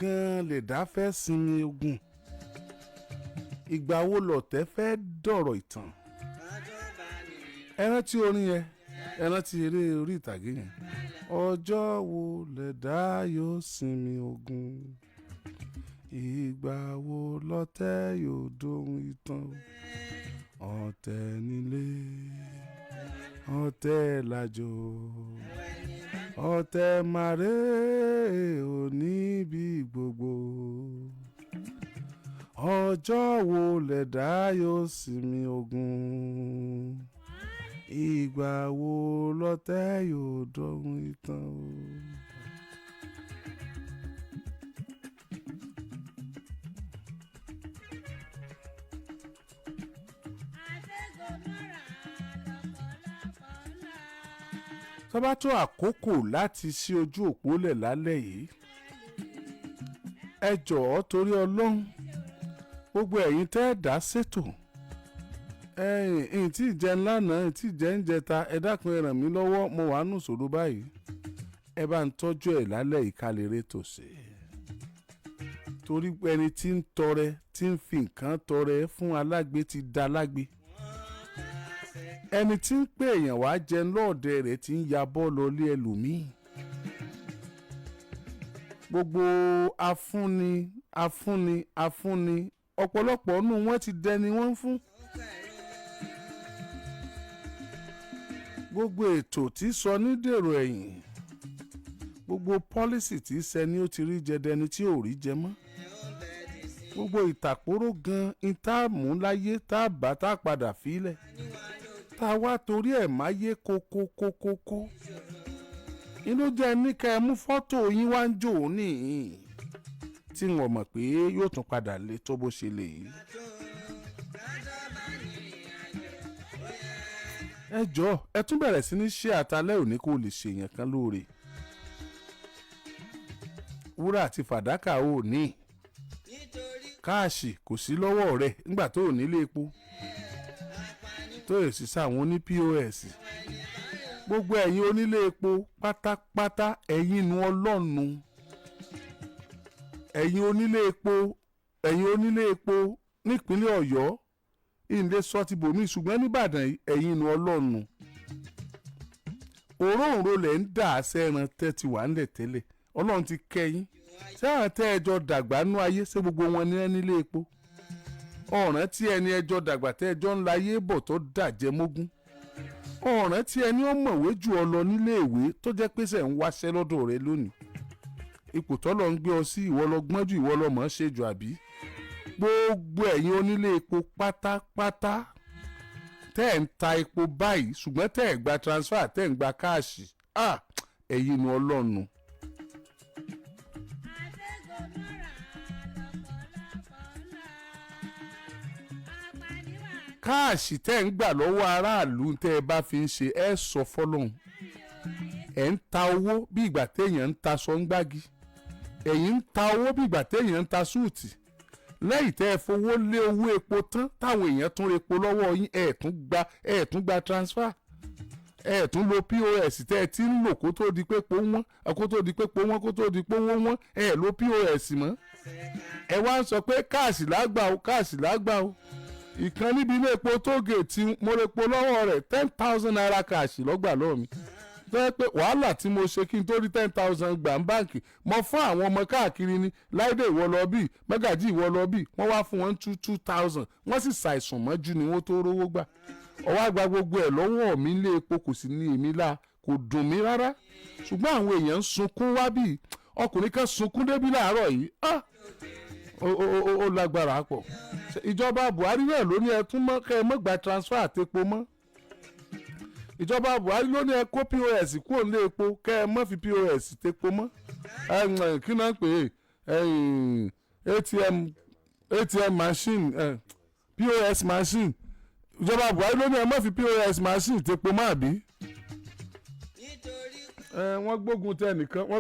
gan lè dá fẹ́ sinmi ogun ìgbà wo lọ̀tẹ̀ fẹ́ dọ̀rọ̀ ìtàn ẹ rántí orin yẹn ẹ rántí eré orí ìtàgé yẹn ọjọ́ wo lè dá yóò sinmi ogun ìgbà wo lọ̀tẹ̀ yóò dohun ìtàn ọ̀tẹ̀ nílé ọ̀tẹ̀ lájò ọ̀tẹ̀ màrè òní bí gbogbo ọjọ́ wo lẹ̀dá yóò sinmi ogun ìgbà wo lọ̀tẹ̀ yóò dohun ìtàn o. tó bá tó àkókò láti ṣí ojú òpó lẹ̀ lálẹ́ yìí ẹ jọ̀ọ́ torí Ọlọ́run gbogbo ẹ̀yin tẹ́ ẹ dá ṣètò ẹ̀yin tí ìjẹun lánàá tí ìjẹun jẹta ẹ dákun ẹ ràn mí lọ́wọ́ mo wà nù sòrò báyìí ẹ bá ń tọ́jú ẹ̀ lálẹ́ yìí ká lè rétò sí i torí ẹni tí ń tọrẹ tí ń fi nǹkan tọrẹ fún alágbe ti da lágbe ẹni tí ń pè èèyàn wá jẹun lọ́ọ̀dẹ rẹ̀ ti ń ya bọ́ọ̀lù ọlé ẹlòmíì gbogbo afúnni ọ̀pọ̀lọpọ̀ nù wọ́n ti dẹni wọ́n ń fún gbogbo ètò tí sọ ní dèrò ẹ̀yìn gbogbo pọ́lísì tí sẹni ó ti rí jẹ dẹni tí ò rí jẹ mọ́ gbogbo ìtàkùrọ̀ gan ìtààmú láyé tá a bá tá a padà fílẹ̀ tá a wá torí ẹ̀ máyé kókókókókó inú jẹ́ ní ká ẹ mú fọ́tò yín wá ń jò ó nìyí tí wọ́n mọ̀ pé yóò tún padà lé tó bó ṣe lè yìí. ẹ jọ̀ọ́ ẹ tún bẹ̀rẹ̀ sí ní ṣe àtàlẹ́ òní kó lè ṣèyàn kan lóore wúrà àti fàdákà ò ní káàṣì kò sí lọ́wọ́ rẹ̀ nígbà tó ò nílé epo tó èsì sáwọn oní POS gbogbo ẹ̀yin onílé epo pátápátá ẹ̀yin inú ọlọ́run ẹ̀yin onílé epo nípínlẹ̀ Ọ̀yọ́ ilé sọ ti bòmí ṣùgbọ́n nìbàdàn ẹ̀yin inú ọlọ́run òróǹro lẹ̀ ń dà á sẹ́ran tẹ́tí wà ńlẹ̀ tẹ́lẹ̀ ọlọ́run ti kẹ́yìn sẹ́wọ̀n tẹ́ ẹjọ́ dàgbà nú ayé ṣé gbogbo wọn ní nílé epo ọ̀ràn tí ẹni ẹjọ́ dàgbà tẹ́ ẹjọ́ ńlá ayé bọ̀ tó dàjẹ́ mógún ọ̀ràn tí ẹni ó mọ̀wé jù ọ lọ nílé ìwé tó jẹ́ pé ṣe ń wáṣẹ́ lọ́dọ̀ rẹ lónìí ipò tọ́lọ̀ ń gbé ọ sí ìwọ lọ gbọ́n jù ìwọ lọ mọ̀ ọ́ ṣe jù àbí gbogbo ẹ̀yin onílé epo pátápátá tẹ́ ẹ̀ ń ta epo báyìí ṣùgbọ́n tẹ́ ẹ̀ gba transfer tẹ́ ẹ̀ ń gba káàṣì ẹ̀yin nu ọlọ́run. káàṣì tẹ́ ń gbà lọ́wọ́ aráàlú tẹ́ ẹ bá fi ń ṣe ẹ sọ fọ́lọ́hún ẹ̀ ń ta owó bí ìgbà téèyàn ń ta sọ́ngbági ẹ̀yin ń ta owó bí ìgbà téèyàn ń ta súùtì lẹ́yìn tẹ́ ẹ fowó lé owó epo tán táwọn èèyàn tún repo lọ́wọ́ yín ẹ̀ tún gba transfer ẹ̀ tún lo POS tẹ́ ẹ ti ń lò kó tó di pé po wọ́n kó tó di pé po wọ́n kó tó di pé owó wọ́n ẹ̀ lo POS mọ́ ẹ wá ń sọ pé káàṣì lágbà o ìkan níbi ilé epo tóògèètì mo lè po lọ́wọ́ rẹ̀ 10,000 naira káàṣì lọ́gbà lọ́wọ́ mi fẹ́ pé wàhálà tí mo ṣe kí n tó rí 10,000 gbà ń báǹkì mo fún àwọn ọmọ káàkiri ní láìdé ìwọ lọ bí mẹ́gàjì ìwọ lọ bí wọ́n wá fún wọn 2,000 wọ́n sì ṣàìsùn mọ́jú ni wọ́n tó rówó gbà ọwọ́ àgbà gbogbo ẹ̀ lọ́wọ́ mi ilé epo kò sì ní èmi la kò dùn mí rárá ṣùgbọ́n àwọn èèyàn ń sunkún wá bí ọkùnrin kan sunkún débí láàárọ̀ yìí ó lágbára pọ̀ ìjọba Buhari náà ló ní ẹ tún mọ́ kẹ́ ẹ mọ́ gba transfer àtepo mọ́ ìjọba Buhari ló ní ẹ kó POS kúrò nílé epo kẹ́ ẹ mọ́ fi POS tepo mọ́ kí náà pè é ATM machine POS machine ìjọba Buhari ló ní ẹ mọ́ fi POS machine tepo mọ́ àbí wọ́n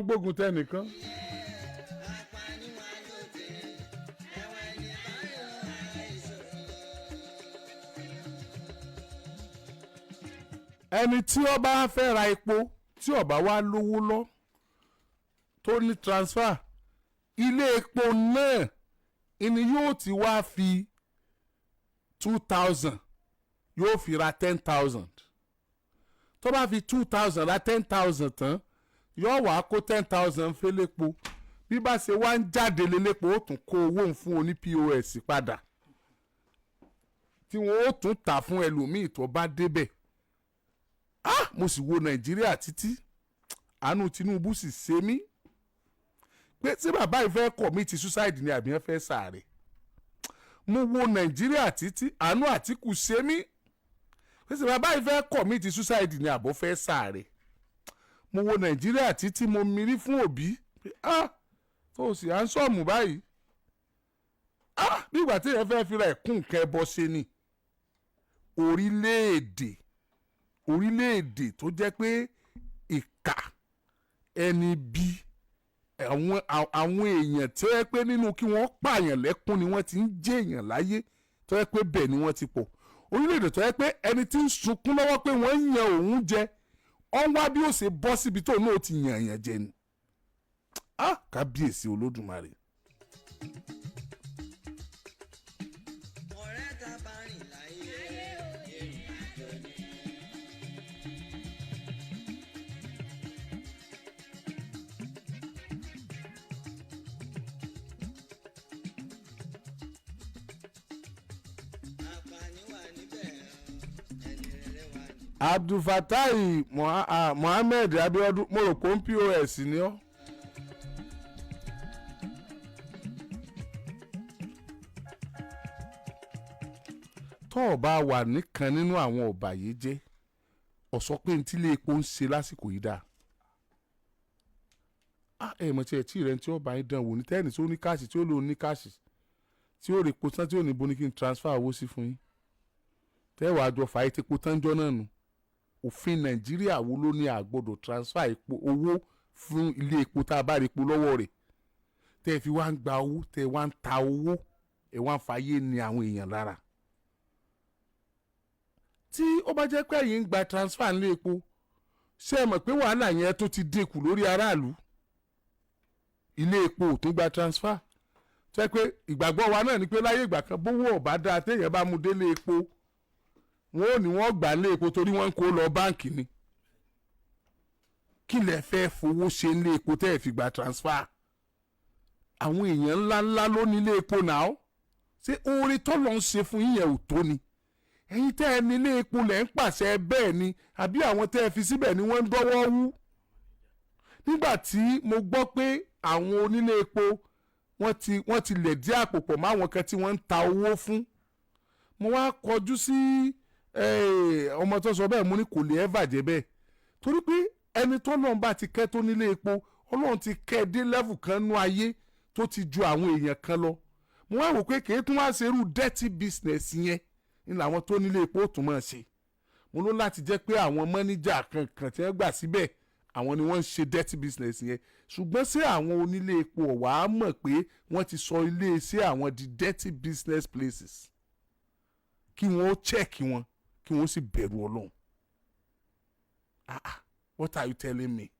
gbógun tẹ nìkan. ẹni tí ó bá fẹ́ ra epo tí ó bá wá lówó lọ tó ní transfer ilé epo náà ìní yóò ti wá fi 2,000 yóò fi ra 10,000 tó bá fi 2,000 ra 10,000 tán yóò wá kó 10,000 fẹ́lẹ́po bí bá ṣe wá ń jáde lélépo ó tún kó owó fún oní POS padà tí wọ́n ó tún tà fún ẹlòmíì tó bá débẹ̀. Mo sì wo Nàìjíríà títí àánú Tinubu sì ṣe mí pé tí bàbá yìí fẹ́ commit suicide ni àbí wọ́n fẹ́ sàárẹ̀. Mo wo Nàìjíríà títí àánú Àtíkù ṣe mí pé tí bàbá yìí fẹ́ commit suicide ni àbọ̀ fẹ́ sàárẹ̀. Mo wo Nàìjíríà títí mo mirí fún Òbí pé tó sì à ń sọ̀mù báyìí bí ìgbà tí èèyàn fẹ́ fi ra ẹ̀kún nǹkan ẹbọ ṣe ni. Orílẹ̀-èdè tó jẹ́ pé ìkà ẹni bí àwọn èèyàn tí ó yẹ pé nínú kí wọ́n pààyàn lẹ́kún ni wọ́n ti ń jẹ́ èèyàn láyé tó yẹ pé bẹ́ẹ̀ ni wọ́n ti pọ̀. Orílẹ̀-èdè tó yẹ pé ẹni tí ń sunkún lọ́wọ́ pé wọ́n ń yan òun jẹ ọ̀n wá bí ó ṣe bọ́ síbi tó náà ti yàn èèyàn jẹ ni. Kábíyèsí Olódùmarè. Abdulfatai Mohammed Abiodun mo rò pé ń POS ni ọ́. tó o bá wà nìkan nínú àwọn ọ̀bàyéjẹ́ ọ̀sọ́ pé ní tílé epo ń ṣe lásìkò yìí dáa. Mọ̀ tí ẹ̀ tí rẹ̀ tí ó bá yín dán wò ní tẹ́ẹ̀nì tí ó ní káàṣì tí ó lò ní káàṣì tí ó rè po tán tí ó ní bóni kí n transfer owó sí fún yín. Tẹ́wàá jọ fà á ti po tán jọ náà nù. Òfin Nàìjíríà wo ló ní àgbọ́dọ̀ transfer epo owó fún ilé epo tá a bá rí epo lọ́wọ́ rẹ̀ tẹ́ ẹ fi wá ń gba owó tẹ́ ẹ wá ń ta owó ẹ wá ń fàyè ní àwọn èèyàn lára. Tí ó bá jẹ́ pé ẹ̀yin ń gba transfer nílé epo ṣé ẹ mọ̀ pé wàhálà yẹn tó ti dínkù lórí aráàlú. Ilé epo ò tún gba transfer tó yẹ pé ìgbàgbọ́ wa náà ni pé láyé ìgbà kan bówó ọ̀bá dáa téèyàn bá mú délé epo wọn ò ní wọ́n gbà lé epo torí wọ́n ń kó lọ báǹkì ni. Kí lẹ fẹ́ fowó ṣe nílé epo tẹ́ ẹ fi gba transfer. Àwọn èèyàn ńláńlá ló nílé epo náà ṣé oore tọ́lọ́ ń ṣe fún yín yẹn ò tó ni. Ẹ̀yin tẹ́ ẹ nílé epo lẹ̀ ń pàṣẹ bẹ́ẹ̀ ni àbí àwọn tẹ́ ẹ fi síbẹ̀ ni wọ́n ń dọ́wọ́ wú. Nígbà tí mo gbọ́ pé àwọn onílé epo wọ́n ti lẹ̀ dí àpò pọ̀ mọ́ àwọn kan tí wọ́n ń ta owó fún. Mo wá kọjú sí ọmọ tó sọ bẹ́ẹ̀ mo ní kò lè ẹ́ bàjẹ́ bẹ́ẹ̀ torí pé ẹni tó náà bá ti kẹ́ tó nílé epo Ọlọ́run ti kẹ́ dé level kan nú ayé tó ti ju àwọn èèyàn kan lọ. Mo wá wò pé kì í tún wá ṣerú dirty business yẹn ní làwọn tó nílé epo tún máa ṣe. Mo ló láti jẹ́ pé àwọn mọ́níjà kankan tí wọ́n gbà síbẹ̀ àwọn ni wọ́n ń ṣe dirty business yẹn ṣùgbọ́n ṣé àwọn onílé epo wàá mọ̀ pé wọ́n ti sọ ilé iṣẹ́ àwọn di dirty business places kí wọ́n ó check wọn kí wọ́n sì bẹ̀rù Ọlọ́run. What are you telling me?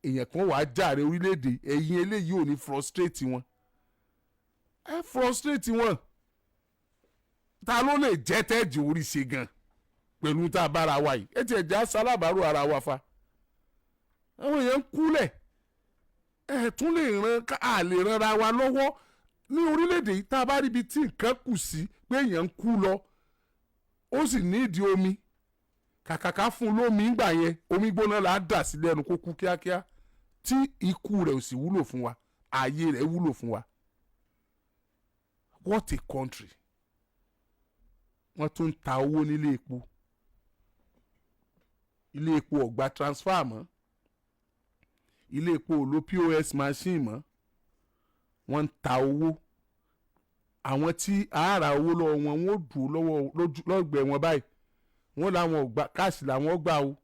Èèyàn kan wàá jàre orílẹ̀-èdè ẹ̀yin eléyìí ò ní frustrate wọn. Ẹ frustrate wọn. Ta ló lè jẹ́ tẹ́ẹ̀jì orí ṣe gan pẹ̀lú tá a bára wa yìí? Ẹ tiẹ̀ já sálábàárò ara wa fa. Àwọn èèyàn ń kúlẹ̀. Ẹ tún lè lè ranra wa lọ́wọ́ ní orílẹ̀-èdè yìí tá a bá rí ibi tí nǹkan kù sí pé èèyàn ń kú lọ. Ó sì ní ìdí omi kàkàká fún lómi ńgbà yẹn omi gbóná là á dà sí lẹ́nu kó kú kíákíá tí ikú rẹ̀ ò sì wúlò fún wa ààyè rẹ̀ wúlò fún wa. What a country. Wọ́n tún ń ta owó nílé epo. Ilé epo ò gba transfer mọ́. Ilé epo ò lo POS machine mọ́. Wọ́n ń ta owó. Àwọn tí àárà owó lọ́wọ́ wọn wọ́n dùn lọ́gbẹ̀ẹ́ wọn báyìí wọ́n làwọn ọgbà káàsì làwọn gbà o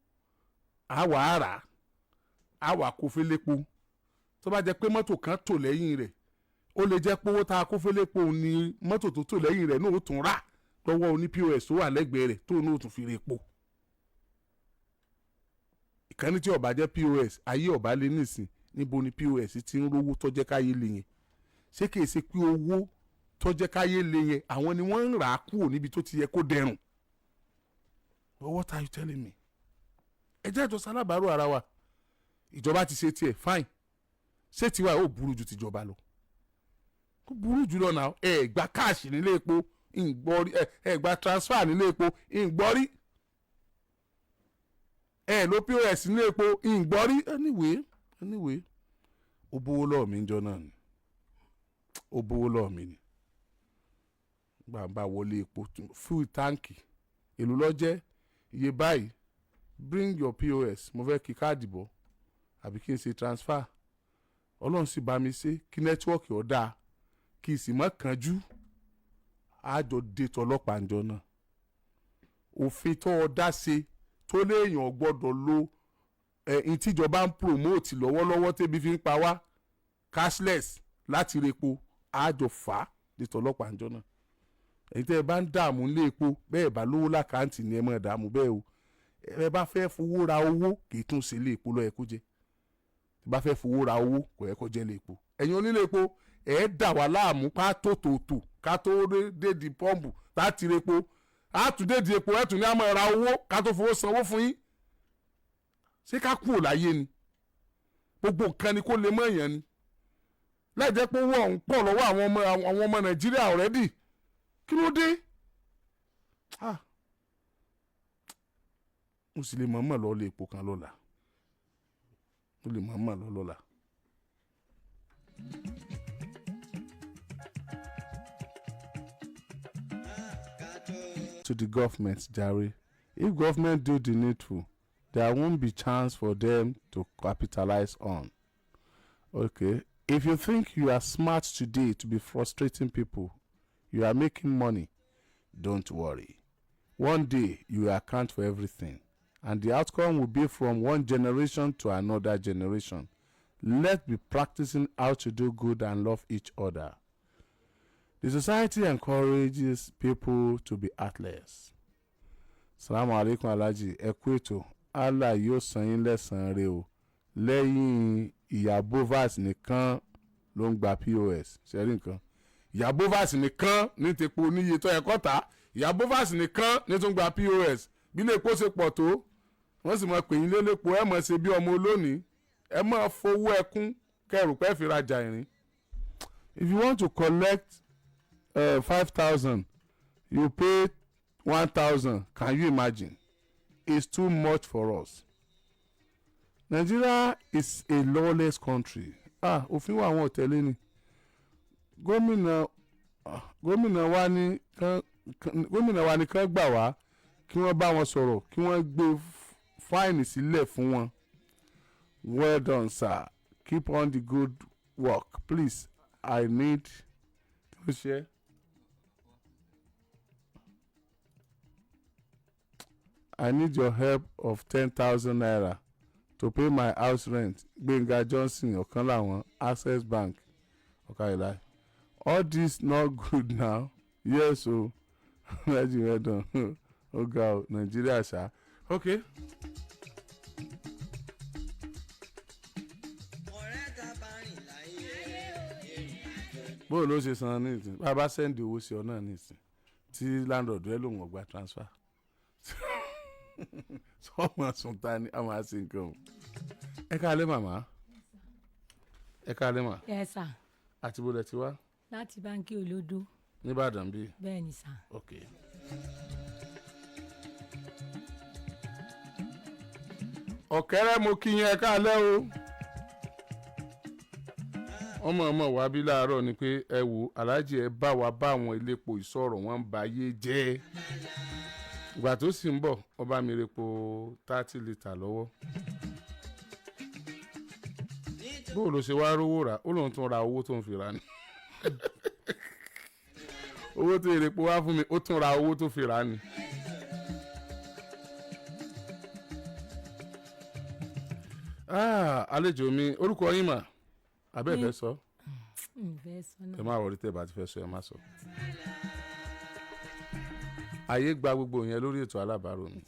àwa àrà àwa kó félépo tó bá jẹ́ pé mọ́tò kan tò lẹ́yìn rẹ̀ ó lè jẹ́ pé owó tá a kó félépo ní mọ́tò tó tò lẹ́yìn rẹ̀ náà ó tún rà lọ́wọ́ oní POS tó wà lẹ́gbẹ̀ẹ́ rẹ̀ tó náà ó tún fi repo. Ìkànnì tí ó bá jẹ́ POS ayé ó bá lé nísìn níbo ni POS ti ń rówó tó jẹ́ káyé lè yẹn ṣé kìí ṣe pé owó tó jẹ́ káyé lè yẹn àwọn ni wọ́n ń rà á kúrò níbi tó ti yẹ kó dẹrùn. But what are you telling me? ẹ jẹ́ ìjọ sálábàárò ara wa ìjọba ti ṣe tiẹ̀ fine ṣé tiwa ò burú ju tìjọba lọ kó burú jù lọ náà ẹ gba káàṣì nílé epo ìgbọ́rí ẹ gba transfer nílé epo ìgbọ́rí ẹ ló POS nílé epo ìgbọ́rí anyway ó bówó lọ́ọ̀ mi jọ náà ni ó bówó lọ́ọ̀ mi ni gbàǹbà wọlé epo full táǹkì èlò lọ́jẹ́ iye báyìí bring your POS mo fẹ́ kí káàdì bọ̀ àbí kí n ṣe transfer ọlọ́run sì bá mi ṣe kí nẹ́tíwọ́ọ̀kì ó dáa kí n sì má kánjú àjọ dètò ọlọ́pàá ǹjọ́ náà òfin tó o dá ṣe tó léèyàn gbọ́dọ̀ lo ìtìjọba ń promote lọ́wọ́lọ́wọ́ tẹ́bi fi ń pa wá cashless láti repo àjọ fà á dètò ọlọ́pàá ǹjọ́ náà èyí tẹ́ ẹ bá ń dààmú nílé epo bẹ́ẹ̀ bá lówó lákàntì ni ẹ má dààmú bẹ́ẹ̀ o ẹ bá fẹ́ fowó ra owó kì í tún ṣe ilé epo lọ́yẹ kó jẹ́ ẹ bá fẹ́ fowó ra owó kò yẹ kó jẹ́ ilé epo ẹ̀yin onílé epo ẹ̀ dà wá láàmú ká tó tòótò ká tó dédi pọ́ǹpù láti repo á tún dédi epo ẹ̀ tún ní àmọ́ ra owó ká tó fowó sanwó fún yín ṣé ká kúrò láyé ni gbogbo nǹkan ni kó lè mọ̀ èèyàn ni láì jẹ́ pé owó ọ̀hún pọ̀ lọ́wọ́ àwọn ọmọ Nàìjíríà already kí ló dé mo sì lè mọ̀ọ́mọ̀ lọ lé epo kan lọ́la mo lè mọ̀ọ́mọ̀ lọ lọ́la. To the government, Jerry, if government do the needful, there won't be chance for them to capitalize on. Okay, if you think you are smart today to be frustrating people, you are making money, don't worry. One day you will account for everything, and the outcome will be from one generation to another generation. Let's be practicing how to do good and love each other. The society encourages people to be heartless. Salamu alaikum Alhaji, ẹ kú ètò. Allah yóò san yín lẹ́san rẹ̀ o. Lẹ́yìn ìyá Bovas nìkan ló ń gba POS. Ṣẹ́rí nǹkan. Ìyá Bovas nìkan ní tepo níye tó ẹ̀kọ́ ta. Ìyá Bovas nìkan ní tó ń gba POS. Bí ilé epo ṣe pọ̀ tó, wọ́n sì mọ̀ pé yín lélépo ẹ̀ mọ̀ ṣe bí ọmọ olónìí. Ẹ mọ̀ fowó ẹkún kẹrù pẹ́ fi rajà ìrìn. If you want to collect 5,000, you pay 1,000. Can you imagine? It's too much for us. Nigeria is a lawless country. Òfin wa àwọn òtẹ́lẹ̀ ni. Gómìnà wa ni kán gbà wá kí wọ́n bá wọn sọ̀rọ̀ kí wọ́n gbé fáìnì sílẹ̀ fún wọn. Well done, sir. Keep on the good work. Please, I need to share. I need your help of 10,000 naira to pay my house rent. Gbenga Johnson, ọ̀kan láwọn, Access Bank, Okaila. All this not good now. Yes, o. Nigeria done. Oga, Nigeria, sha. Okay. Bó ló ṣe san ní ìsìn? Bàbá sẹ́ndì owó sí ọ náà ní ìsìn. Tí landlord rẹ̀ lòun ò gba transfer. Sọ́mọ sùntà ni a máa ṣe nǹkan o. Ẹ káalẹ́ màmá. Ẹ káalẹ́ mà. Yes sir. Àti bó lẹ ti wá? Láti báńkì Olódó. Nìbàdàn bí? Bẹ́ẹ̀ ni sà. Ok. Ọ̀kẹ́rẹ́ mo kí yín ẹ káalẹ́ o. ọmọ wa bí láàárọ̀ ni pé ẹ wò Aláàjì ẹ bá wa bá àwọn iléepo ìsọ̀rọ̀ wọn ń ba ayé jẹ́. Ìgbà tó sì ń bọ̀ ó bá mi repo 30 litre lọ́wọ́. Bó ló ṣe wá rówó rà ó lóun tún ra owó tó ń fi rà ni. Owó tó èrè po wá fún mi ó tún ra owó tó fi rà ni. Àlejò mi orúkọ yín mà abẹ́ ẹ fẹ́ sọ. Ẹ má wọrí tẹ́ bá ti fẹ́ sọ ẹ má sọ. Ayé gba gbogbo yẹn lórí ètò alábàárò mi.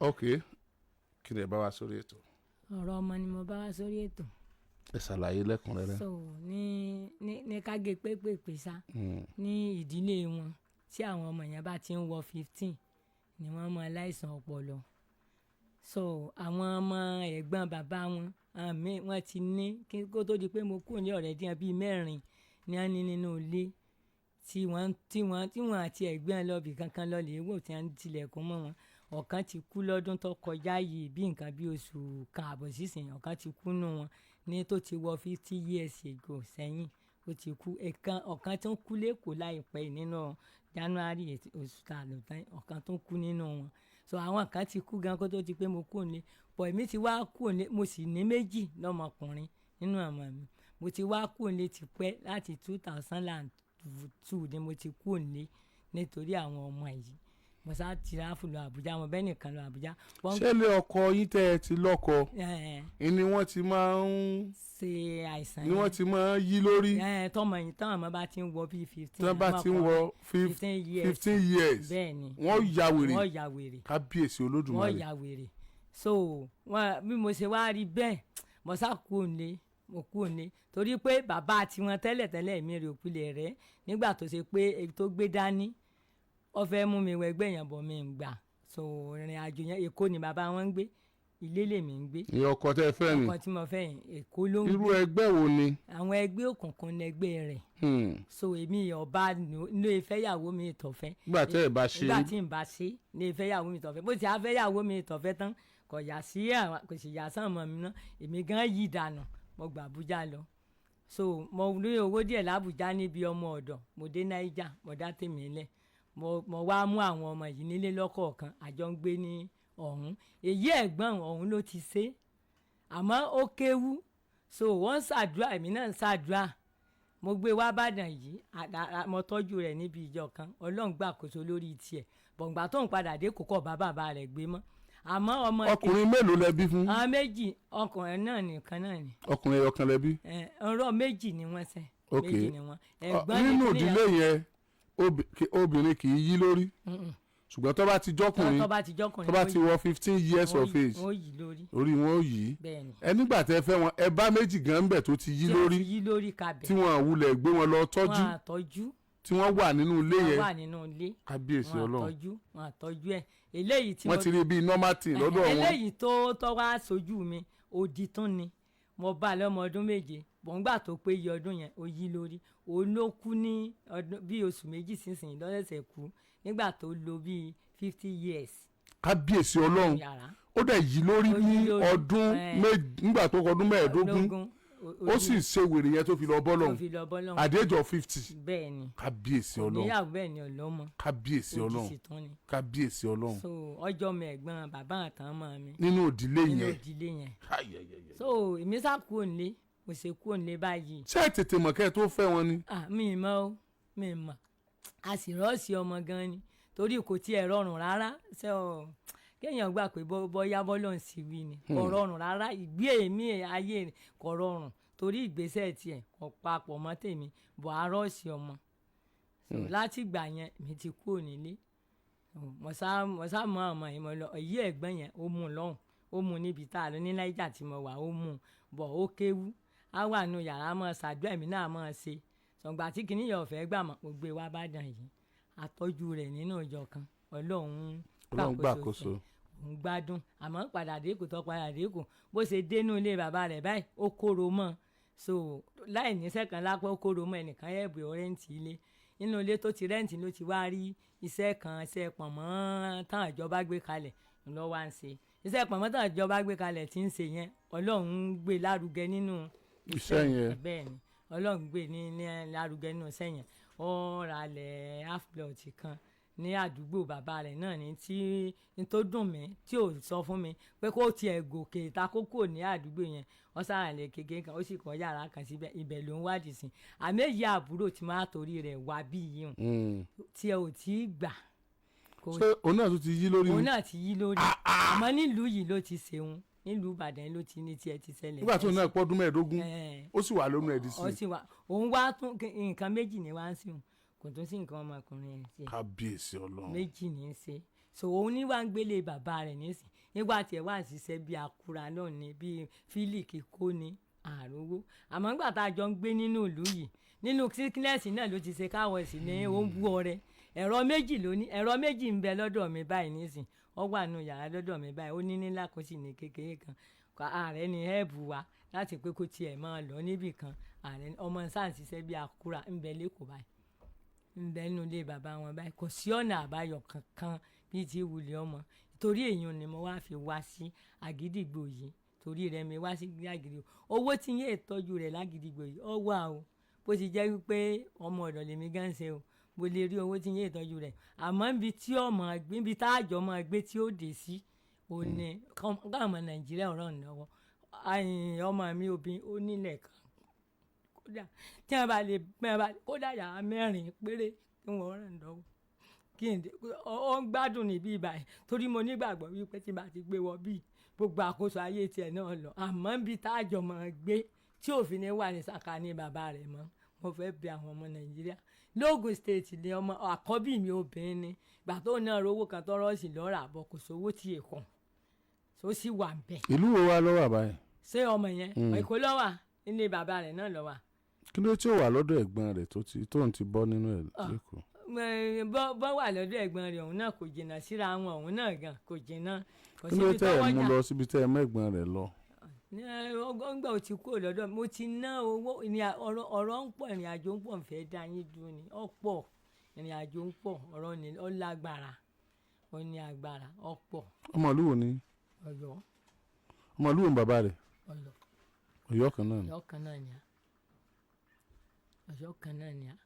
ok kí ni ẹ bá wa sórí ètò. ọ̀rọ̀ ọmọ ni mo bá wá sórí ètò. ẹ ṣàlàyé lẹ́kùnrẹ́rẹ́. so ní kágé pépèpé sá ní ìdílé wọn tí àwọn ọmọ yẹn bá ti ń wọ 15 ni wọ́n mọ aláìsàn ọpọlọ. so àwọn ọmọ ẹ̀gbọ́n bàbá wọn àmì wọ́n ti ní kó tó di pé mo kúrò ní ọ̀rẹ́ díẹ̀ bíi 4 ní wọ́n ní nínú ilé tí wọ́n àti ẹ̀gbọ́n lọ́bì kankan lọ́lẹ̀ wò tí wọ́n tilẹ̀kùn mọ́ wọn. ọ̀kan ti kú lọ́dún tó kọjá yìí bí nǹkan bí oṣù kan àbọ̀ sísìn ọ̀kan ti kú nù wọn ní tó ti wọ 50 years ago sẹ́yìn ó ti kú. ọ̀kan tó ń kú lẹ́kọ̀ọ́ láìpẹ́ nínú January oṣù tá a lò tán ọ̀kan tó ń kú nínú wọn. so àwọn kan ti kú gan kó tó ti pé mo kú nílé pọ̀ èmi ti wá kú nílé mo sì ní 2 lọ́mọkùnrin nínú ọmọ mi. mo ti wá kú nílé ti pẹ́ láti 2002 ni mo ti kú nílé nítorí àwọn ọmọ yìí. mo sá tìráfù lọ Àbújá mo bẹ́ẹ̀ nìkan lọ Àbújá. ṣé ilé ọkọ yín tẹ́ ẹ ti lọ́kọ ni wọ́n ti máa ń ṣe àìsàn ni wọ́n ti máa ń yí lórí. tọmọ yìí táwọn ọmọ bá ti ń wọ bíi 15. tí wọ́n bá ti ń wọ 15 years bẹ́ẹ̀ni wọ́n ya wèrè kábíyèsí Olódùmarè. wọ́n ya wèrè. so bí mo ṣe wá rí bẹ́ẹ̀ mo sá kú òǹlé mo kú òǹlé torí pé bàbá tiwọn tẹ́lẹ̀tẹ́lẹ̀ mi rè òpilẹ̀ rẹ̀ nígbà tó ṣe pé èyí tó gbé dání ó fẹ́ mú mi wẹgbẹ́ yẹn bọ̀ mi ń gbà. so ìrìn àjò yẹn Èkó ni bàbá wọn ń gbé ilé lèmi ń gbé. ní ọkọ tẹ́ fẹ́ ni ọkọ tí mo fẹ́ yẹn Èkó ló ń gbé. irú ẹgbẹ́ wo ni. àwọn ẹgbẹ́ òkùnkùn ní ẹgbẹ́ rẹ̀. so èmi ọba ní ìfẹ́yàwó mi ìtọ̀fẹ́. nígbà tẹ́ ẹ bá ṣe. nígbà tí n bá ṣe ní ìfẹ́yàwó mi ìtọ̀fẹ́ bó ti àfẹ́yàwó mi ìtọ̀fẹ́ tán kò sì yà sàn mọ́ mi ná èmi gan yí dànù mo gbà Àbújá lọ. so mo ní owó díẹ̀ l'Àbújá níbi ọmọ ọ̀dọ̀ mo dé Naija mo dá tèmi lẹ̀ mo wá mú àwọn ọmọ yìí nílé lọ́kọ̀ọ̀kan àjọ ń gbé ní ọ̀hún. èyí ẹ̀gbọ́n ọ̀hún ló ti ṣe àmọ́ ó kéwú so wọ́n ń ṣàdúrà èmi náà ń ṣàdúrà. mo gbé wá bàdàn yìí mo tọ́jú rẹ̀ níbi ìjọ kan Ọlọ́run gbàkóso lórí tiẹ̀ bọ̀ǹgbà tó ń padà dé kò kọ́ bàbá rẹ̀ gbé mọ́. àmọ́ ọmọ ọkùnrin mélòó lẹ bí fún. àwọn 2 ọkùnrin náà nìkan náà ni. ọkùnrin ọ̀kan lẹ bí. ọ̀rọ̀ 2 ni wọ́n ṣe. ok 2 ni wọ́n. ẹ̀gbọ́n nínú ìdílé yẹn obìnrin kì í yí lórí ṣùgbọ́n tó bá ti jọkùnrin tó bá ti wọ 15 years of age orí wọn ò yí. ẹ nígbà tẹ́ fẹ́ wọn ẹ bá 2 gan bẹ̀ tó ti yí lórí tí wọ́n wulẹ̀ gbé wọn lọ tọ́jú tí wọ́n wà nínú ilé yẹn kábíyèsí Ọlọ́run wọn àtọ́jú ẹ̀ eléyìí tí wọ́n ti rí bíi normal thing lọ́dọ̀ wọn. eléyìí tó wá sójú mi odi tún ni mo bá lọ́mọ ọdún 7 bọ̀ǹgbà tó pé iye ọdún yẹn ó yí lórí òun ló kú ní bí oṣù 2 sísìn lọ́sẹ̀sẹ̀ kú nígbà tó lò bíi 50 years. kábíyèsí Ọlọ́run ó dẹ̀ yí lórí ní ọdún nígbà tó kọ ọdún 15 ó sì ṣe wèrè yẹn tó fi lọ bọ́ lọ́hùn at the age of 50. bẹ́ẹ̀ni kábíyèsí Ọlọ́run oníyàwó bẹ́ẹ̀ ni ọlọ́mọ kábíyèsí Ọlọ́run kábíyèsí Ọlọ́run. so ọjọ́ mi ẹ̀gbọ́n bàbá àtàwọn ọmọ mi nínú ìdílé yẹn. so èmi sá kúrò nílé mo ṣe kúrò nílé báyìí. ṣé ẹ tètè mọ̀ kẹ́ ẹ tó fẹ́ wọn ni. mi mọ̀ a sì rọ́ọ̀sì ọmọ gan ni torí kò tiẹ̀ rọrùn rárá kéèyàn gbà pé bọ́yá bọ́lọ̀ ń sì wí ni kò rọrùn rárá ìgbé èmi ayé kò rọrùn torí ìgbésẹ̀ tiẹ̀ kò papọ̀ mọ́ tèmi bọ̀ á rọ́ọ̀sì ọmọ láti ìgbà yẹn mi ti kúrò nílé mo sá mọ ọmọ yìí mo lọ èyí ẹ̀gbọ́n yẹn ó mú un lọ́hùn ó mú un níbi tá a lọ ní Naija tí mo wà ó mú un bọ̀ ó kéwú á wà nù yàrá mọ́ ṣàdúrà èmi náà mọ́ ṣe sọ̀gbà tí kìnìyàn ọ̀fẹ́ gbà mọ́ mo gbé wá bàdàn yìí àtọ́jú rẹ̀ nínú ìjọ kan Ọlọ́run gbàkóso òun gbádùn àmọ́ padà dé kò tọ́ padà dé kò bó ṣe dénú ilé bàbá rẹ̀ báyìí ó kóró mọ́ so láì níṣẹ́ kan lápá ó kóró mọ́ ẹnìkan ẹ̀bùn ọ̀rẹ́ǹtì ilé nínú ilé tó ti rẹ́ǹtì ló ti wá rí iṣẹ́ kan iṣẹ́ pọ̀nmọ́ táwọn ìjọba gbé kalẹ̀ ló wá ń ṣe iṣẹ́ pọ̀nmọ́ táwọn ìjọba gbé kalẹ̀ tí ń ṣe yẹn Ọlọ́run gbé lárugẹ nínú iṣẹ́ yẹn bẹ́ẹ̀ ni Ọlọ́run gbé ní lárugẹ nínú iṣẹ́ yẹn ó ralẹ̀ half plot kan ní àdúgbò bàbá rẹ̀ náà ní tí n tó dùn mí tí ò sọ fún mi pé kó tiẹ̀ gòkè ìtakókò ní àdúgbò yẹn wọ́n sàrànlẹ̀ kékeré kan ó sì kọ́ yàrá kan síbẹ̀ ibẹ̀ ló ń wádìí sí àmì èyí àbúrò tí máa torí rẹ̀ wá bí yìí tí ẹ ò tí ì gbà. ṣé òun náà tún ti yí lórí ni. òun náà ti yí lórí àmọ́ nílùú yìí ló ti ṣeun nílùú Ìbàdàn ló ti ní tiẹ̀ ti ṣẹlẹ̀. nígbà tó náà pọ́dún 15 ó sì wà lónú ẹ̀dí sí. ó sì wà òun wá tún nǹkan méjì ní wá ń sìn kò tún sí nǹkan ọmọkùnrin ẹ̀ ṣe. kábíyèsí Ọlọ́run. 2 ní í ṣe so òun ní wá ń gbélé bàbá rẹ̀ nísìn nígbà tí ẹ wá ṣiṣẹ́ bí akura náà ni bí fílì kíkó ní àròwó àmọ́ nígbà tá a jọ ń gbé nínú ìlú yìí nínú síkínẹ́sì náà ló ti ṣe káwọn ẹ̀sìn ní ó ń bú ọrẹ ẹ̀rọ méjì lóní ẹ̀rọ méjì ń bẹ lọ́dọ̀ mi báyìí nísìn ó wà nù yàrá lọ́dọ̀ mi báyìí ó ní nílá kó sì ní kékeré kan ààrẹ ni ẹ̀bù wa láti pé kó tiẹ̀ máa lọ níbì kan ààrẹ ọmọ sáà ń ṣiṣẹ́ bí akura ń bẹ lẹ́kọ̀ọ́ báyìí ń bẹ nínú ilé bàbá wọn báyìí kò sí ọ̀nà àbáyọ kankan bíi ti wulẹ̀ ọmọ torí èèyàn ni mo wá fi wá sí Àgídìgbò yìí torí rẹ̀ mi wá sí Àgídìgbò owó tí yẹn ìtọ́jú rẹ̀ l'Àgídìgbò yìí ọ wà o bó ti jẹ́ wípé ọmọ ọ̀dọ̀ lèmi gan ṣe o mo lè rí owó tí yẹn ìtọ́jú rẹ̀ àmọ́ níbi tí ọmọ gbé níbi tá àjọ máa gbé tí ó dé sí òní káwọn ọmọ Nàìjíríà ọ̀rọ̀ ìnáwó ọmọ mi obìnrin ó nílẹ̀ kan kódà tí wọ́n bá lè kódà yàrá mẹ́rin péré tí wọ́n ràn lọ́wọ́ kí n dé ó ń gbádùn níbí ìbàyẹn torí mo nígbàgbọ́ wípé tí bá ti gbé wọ bíi gbogbo àkóso ayé tiẹ̀ náà lọ àmọ́ níbi tá àjọ máa gbé tí òfin ní wà ní sàkání bàbá rẹ̀ mọ́ mo fẹ́ bẹ̀ àwọn ọmọ Nàìjíríà lóògùn state ni ọmọ àkọ́bí mi obìnrin ni ìgbà tó náà rówó kan tó rọ́ọ̀sì lọ́ra àbọ̀ kò sówó tí èkó tó sì wà bẹ́ẹ̀. ìlú wo wá ló wà báyìí. ṣé ọmọ yẹn Èkó ló wà nílé bàbá rẹ̀ náà ló wà. kí ló tí ó wà lọ́dọ̀ ẹ̀gbọ́n rẹ̀ tó ń ti bọ́ nínú ẹ̀ lẹ́kọ̀ọ́. bọ́ wà lọ́dọ̀ ẹ̀gbọ́n rẹ̀ òun náà kò jìnnà síra wọn òun náà gan kò jìnnà. kí ló tẹ́ ẹ̀ mú lọ síbi tẹ́ ẹ mẹ́gbọ́n rẹ̀ lọ. ọgbà ò ti kúrò lọ́dọ̀ mo ti ná owó ọ̀rọ̀ ń pọ̀ ìrìn àjò ń pọ̀ ń fẹ́ dá yín dúró ni ọ̀pọ̀ ìrìn àjò ń pọ̀ ọ̀rọ̀ ni ó lágbára ó ní agbára ọ̀pọ̀. ọmọ ìlú wo ni. Ọ̀yọ́. ọmọ ìlú wo ni bàbá rẹ̀. Ọ̀yọ́. Ọ̀yọ́ kan náà ni. Ọ̀yọ́ kan náà ni a. Ọ̀yọ́ kan náà ni a.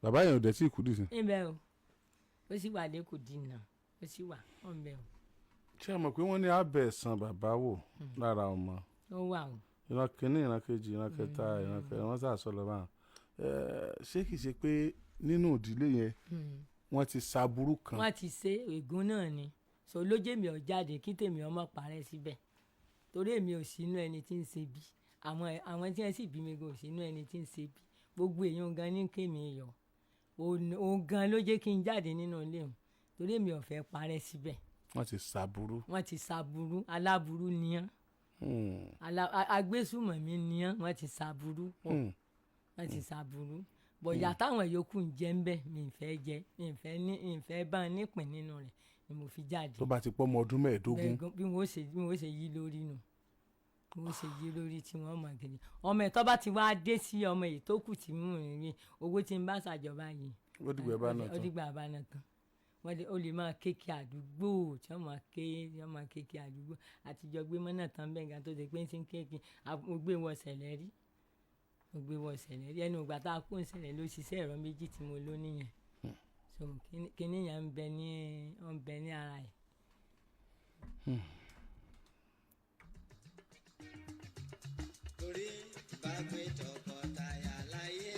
bàbá yẹn ò dẹ̀ tí ì kú dì sí. níbẹ̀ o ó sì wà lẹ́kọ̀ọ́ dínà ó sì wà ọ̀nbẹ̀ o. ṣé ẹ mọ̀ pé wọ́n ní abẹ́ ẹ̀sán bàbá wò lára ọmọ. ó wà o. ìran kìíní ìran kejì ìran kẹta ìran kẹrin wọ́n sàṣọ lọ́ba ṣé kìí ṣe pé nínú ìdílé yẹn wọ́n ti ṣàbúrú kan. wọ́n ti ṣe ègún náà ni so lójé mi ò jáde kí tèmi ọmọ parẹ́ síbẹ̀ torí èmi ò sínú ẹni tí ń ṣe bí àwọn tí wọ́n sì bí mi gan ò sínú ẹni tí ń ṣe bí gbogbo èèyàn gan ní kémi yọ òun gan ló jẹ́ kí n jáde nínú ilé òun torí èmi ò fẹ́ parẹ́ síbẹ̀. wọ́n ti ṣàbúrú. wọ́n ti ṣàbúrú aláburú nìyẹn agbésùmọ̀mí nìyẹn wọ́n ti ṣàbúrú pọ̀ wọ́n ti ṣàbúrú bọ̀yà táwọn yòókù ń jẹ́ ń bẹ̀ mi ì fẹ́ jẹ mi ì fẹ́ bá a nípìn nínú rẹ̀ ni mo fi jáde. tó bá ti pọ́ ọmọ ọdún mẹ́ẹ̀ẹ́dógún. bí wọ́n ṣe yí lórí nù bí wọ́n ṣe yí lórí tí wọ́n mọ̀ gidi ọmọ ẹ̀ tó bá ti wá dé sí ọmọ èyí tó kù tí mú rìn owó tí ń bá ṣàjọba yìí. ó dìgbà bá náà tán. ó dìgbà bá náà tán ó lè máa kéèké àdúgbò tí wọ́n máa kéèké àdúgbò àtijọ́ gbé mọ́ náà tán bẹ́ẹ̀ gan tó ṣe pé ń ti ń kéèké mo gbé wọ ṣẹlẹ̀ rí ẹnu ìgbà tá a kó ń ṣẹlẹ̀ ló ṣiṣẹ́ ẹ̀rọ méjì tí mo lò nìyẹn so kíní yẹn ń bẹ ní ara ẹ̀. torí bá gbé tọkọtaya láyé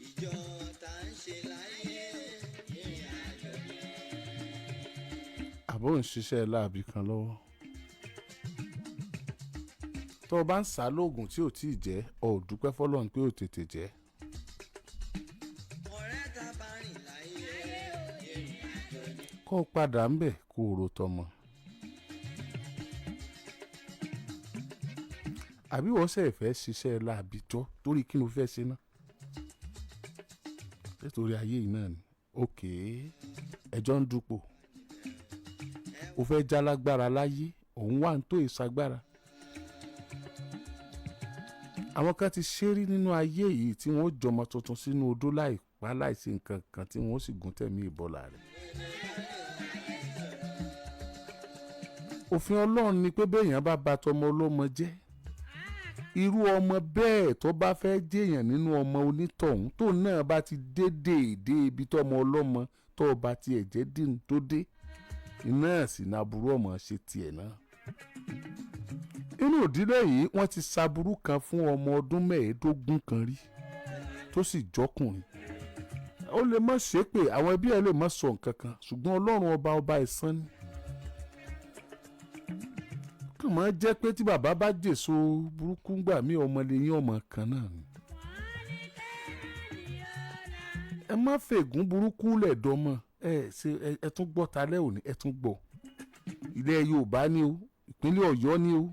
ìjọ tá ń ṣe láyé ìrìn àjò ni. àbó ń ṣiṣẹ́ láàbì kan lọ́wọ́ tó o bá ń sá lóògùn tí ò tí ì jẹ́ ọ ò dúpẹ́ fọlọ́run pé ò tètè jẹ́. ọ̀rẹ́ tá bá rìn láyé ìrìn àjò ni. kó o padà ń bẹ̀ kó o rò tọmọ. àbí wọ́n ṣe fẹ́ ṣiṣẹ́ láàbì tó torí kí ló fẹ́ ṣe náà. nítorí ayé yìí náà ni òkè ẹjọ́ ń dupò o fẹ́ jálágbára láyé òun wà ń tó ìsagbára. àwọn kan ti ṣeré nínú ayé yìí tí wọ́n jọmọ tuntun sínú odó láìpá láìsí nǹkan kan tí wọ́n sì gún tẹ̀mí ìbọ̀là rẹ̀. òfin ọlọ́run ni pé béèyàn bá ba tọmọ ọlọ́mọ jẹ́ irú ọmọ bẹ́ẹ̀ tó bá fẹ́ jẹ́yàn nínú ọmọ onítọ̀hún tó náà bá ti dé déédé ibi tọmọ ọlọ́mọ tó bá tiẹ̀ jẹ́ dínú tó dé iná sì ní aburú ọmọ ṣe tiẹ̀ náà. inú ìdílé yìí wọ́n ti ṣaburú kan fún ọmọ ọdún mẹ́ẹ̀ẹ́dógún kan rí tó sì jọkùnrin ó lè má ṣépè àwọn ẹbí ẹ lè má sọ nǹkan kan ṣùgbọ́n ọlọ́run ọba ẹ̀san ni. kàn máa jẹ́ pé tí bàbá bá jèso burúkú gbà mí ọmọ lè yín ọmọ kan náà ni. ẹ má fègún burúkú lẹ̀dọ́mọ ẹ tún gbọ́ talẹ́ òní ẹ tún gbọ́. ilẹ̀ Yorùbá ni o ìpínlẹ̀ Ọ̀yọ́ ni o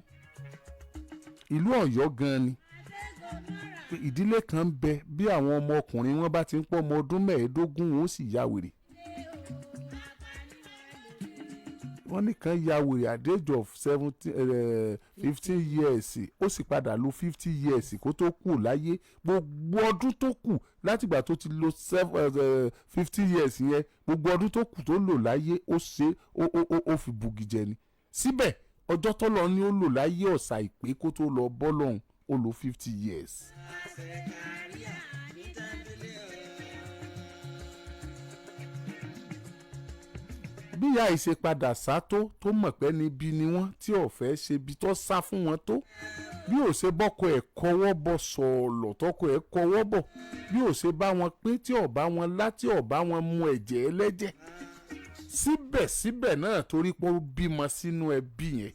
ìlú Ọ̀yọ́ gan ni. ìdílé kan ń bẹ bí àwọn ọmọ ọkùnrin wọn bá ti ń pọ̀ ọmọ ọdún 15 ó sì ya wèrè. wọ́n nìkan ya wèrè at the age of 15 years ó sì padà lo 50 years kó tó kù láyé. gbogbo ọdún tó kù látìgbà tó ti lo 50 years yẹn gbogbo ọdún tó kù tó lò láyé ó ṣe ó fi bugi jẹ ni. síbẹ̀ ọjọ́ tọ́lọ́ ni ó lò láyé ọ̀sà ìpè kó tó lọ bọ́ lọ́hùn ó lo 50 years. bí ìyá yìí ṣe padà sá tó mọ̀ pé níbi ni wọ́n tí ọ̀fẹ́ ṣe bí tó sá fún wọn tó bí ò ṣe bọ́kọ ẹ̀ kọwọ́ bọ̀ sọ̀ọ̀lọ̀ tọkọ ẹ̀ kọwọ́ bọ̀ bí ò ṣe bá wọn pín tí ò bá wọn lá tí ò bá wọn mu ẹ̀jẹ̀ ẹlẹ́jẹ̀ síbẹ̀síbẹ̀ náà torí pé ó bímọ sínú ẹbí yẹn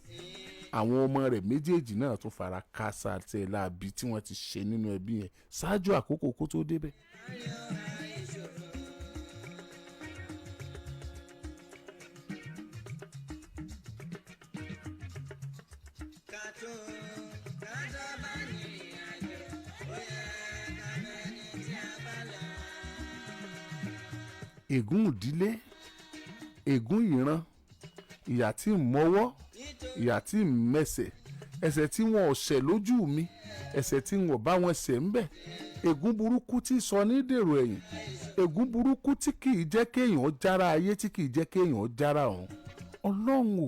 àwọn ọmọ rẹ̀ méjèèjì náà tún fara kásá tẹ̀ láabi tí wọ́n ti ṣe nínú ẹbí yẹn ṣáájú àkókò kó tó débẹ̀. ègún ìdílé ègún ìran ìyà tí ń mọ́wọ́ ìyà tí ń mẹsẹ̀ ẹ̀ṣẹ̀ tí wọn ò ṣẹ̀ lójú mi ẹ̀ṣẹ̀ tí wọn ò bá wọn ṣẹ̀ ń bẹ̀ ègún burúkú tí sọ ní dèrò ẹ̀yìn ègún burúkú tí kì í jẹ́ kéèyàn jára ayé tí kì í jẹ́ kéèyàn jára ọ̀hún ọlọ́run ò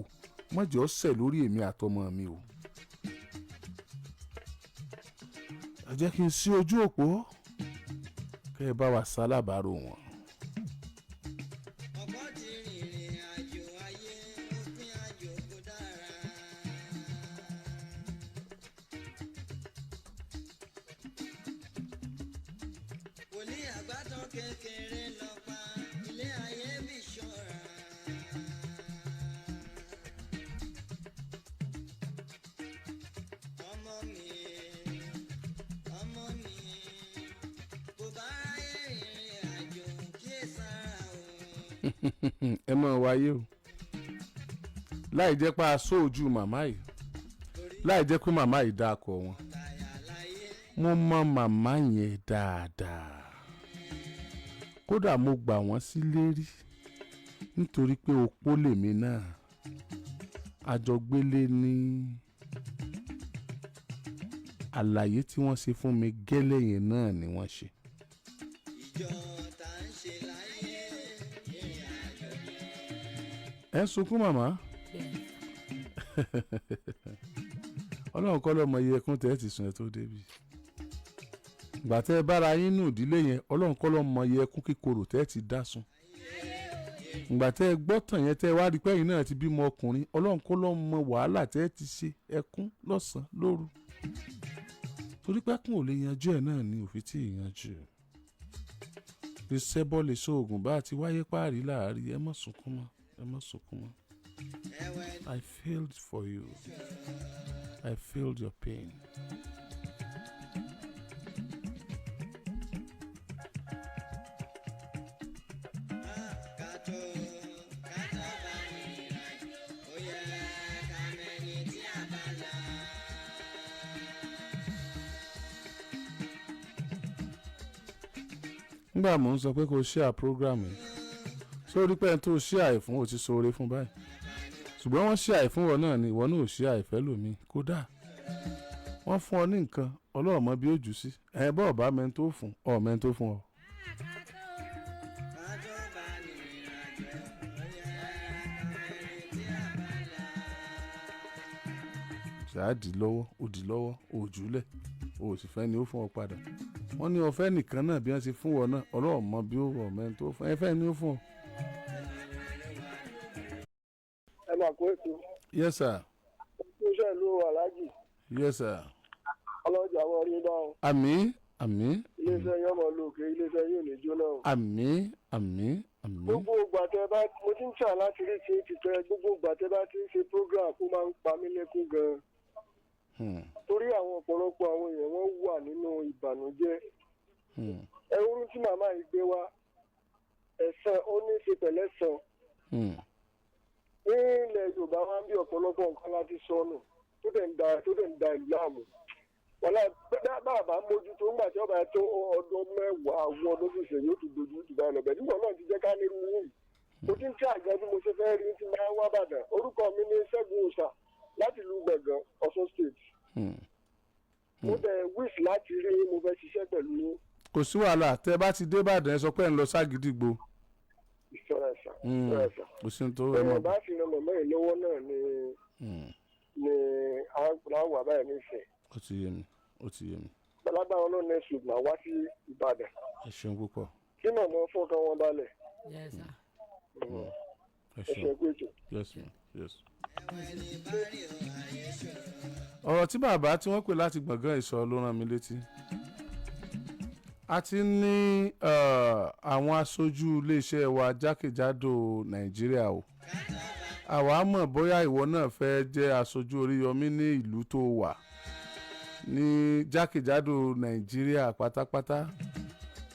má jẹ́ ó ṣẹ̀ lórí èmi àtọmọ mi o. ẹ jẹ́ kí n ṣí ojú òpó kẹ́ ẹ bá wa ṣalábàárò wọn. ẹ mọ̀ wáyé o láì jẹ́ pé a sọ ojú màmá yìí láì jẹ́ pé màmá yìí dákọ̀ wọn mo mọ màmá yẹn dáadáa kódà mo gbà wọ́n sílé rí nítorí pé opó lèmi náà àjọgbélé ní àlàyé tí wọ́n ṣe fún mi gẹ́lẹ́ yẹn náà ni wọ́n ṣe. ẹ ń sunkún màmá ọlọ́run kọ́ lọ́mọ iye ẹkún tẹ́ ẹ ti sùn ẹ tó débi ìgbà tẹ́ ẹ bára yín nù ìdílé yẹn ọlọ́run kọ́ lọ́mọ iye ẹkún kíkorò tẹ́ ẹ ti dá sùn ìgbà tẹ́ ẹ gbọ́ tàn yẹn tẹ́ ẹ wá rí pẹ́yìn náà ti bímọ ọkùnrin ọlọ́run kọ́ lọ́mọ wàhálà tẹ́ ẹ ti ṣe ẹkún lọ́sàn-án lóru torí pẹ́kún ò lè yanjú ẹ̀ náà ni òfin tí ì yanjú iṣẹ́ bọ́ lè ṣoògùn bá a ti wáyé páàrí láàárín ẹ má sunkún mọ́. I felt for you. I felt your pain. Nígbà mò ń sọ pé kò share program yìí sórí pé tó ṣí àìfún ò ti ṣoore fún báyìí ṣùgbọ́n wọ́n ṣí àìfún wọn náà ni ìwọ náà ò ṣí àìfẹ́ lòmíì kódà wọ́n fún ọ ní nǹkan ọlọ́run mọ bí ó jù sí ẹ̀ bọ́ ọ̀bá mẹ́ni fún ọ mẹ́ni tó fún ọ. ṣáà dì lọ́wọ́ ó dì lọ́wọ́ òjúlẹ̀ o sì fẹ́ ni ó fún ọ padà wọ́n ní ọ̀fẹ́ nìkan náà bí wọ́n ti fún ọ náà ọlọ́run mọ bí ó wọ̀ mẹ́ni tó fún ẹ fẹ́ ni ó fún ọ. ẹ máa kó ètò. Yes sir. iṣẹ́ ìlú aláàjì. Yes sir. ọlọ́jà wọ orí náà. àmín àmín. iléeṣẹ́ yẹn ọmọ lóòkè iléeṣẹ́ yóò ní jóná o. àmín àmín àmín. gbogbo ìgbà tẹ́ bá mo ti ń ṣà láti rí ṣe ti pẹ́ gbogbo ìgbà tẹ́ bá ti ń ṣe program ó máa ń pa mí lẹ́kún gan-an. torí àwọn ọ̀pọ̀lọpọ̀ àwọn èèyàn wọ́n wà nínú ìbànújẹ́. ẹ̀rù tí màmá yìí gbé wá ẹ̀san ó ní í ṣe pẹ̀lẹ́san. ní ilẹ̀ Yorùbá wa ń bí ọ̀pọ̀lọpọ̀ nǹkan láti sọnù tó dẹ̀ ń da ìlú láàmú. wọ́lá bàbá mójútó ńgbà tí ọba tó ọdún mẹ́wàá àwọn ọdún ṣẹṣẹ yóò tún dojú ìdìbò ẹlẹ́bẹ̀ẹ́ nígbà náà ti jẹ́ ká ní irú yìí. mo ti ń tí àgbẹ̀ bí mo ṣe fẹ́ rí ti máa ń wá bàdàn orúkọ mi ní Ṣẹ́gun Òòṣà láti ìlú Gbẹ̀gàn Ọ̀ṣun state. mo dẹ̀ wish láti rí mo fẹ́ ṣiṣẹ́ pẹ̀lú yín. kò sí wàhálà tẹ́ bá ti dé Ìbàdàn ẹ sọ pé ẹ ń lọ ságídígbò. ìṣọ́ra ẹ̀sà. kò sí ní tó ẹ mọ̀. bá fi ràn mọ̀mọ́ yìí lọ́wọ́ náà ni àwọn àbáyọ̀ ní ìfẹ́. ó ti yé mi ó ti yé mi. lágbára ọlọ́run next week máa wá sí Ìbàdàn. ẹ ṣeun púpọ̀. kí náà mo fọ́ọ̀kan wọn balẹ̀. Yes, sir. ẹ ẹ ṣe ṣeun. pé ètò. yes ma yes. ọ̀rọ̀ tí bàbá tí wọ́n pè láti gbọ̀ngàn ìsọ̀ ló rán mi létí. a ti ní àwọn aṣojú iléeṣẹ́ wa jákèjádò Nàìjíríà o. àwa mọ̀ bóyá ìwọ náà fẹ́ jẹ́ aṣojú Oríyọmí ní ìlú tó wà ní jákèjádò Nàìjíríà pátápátá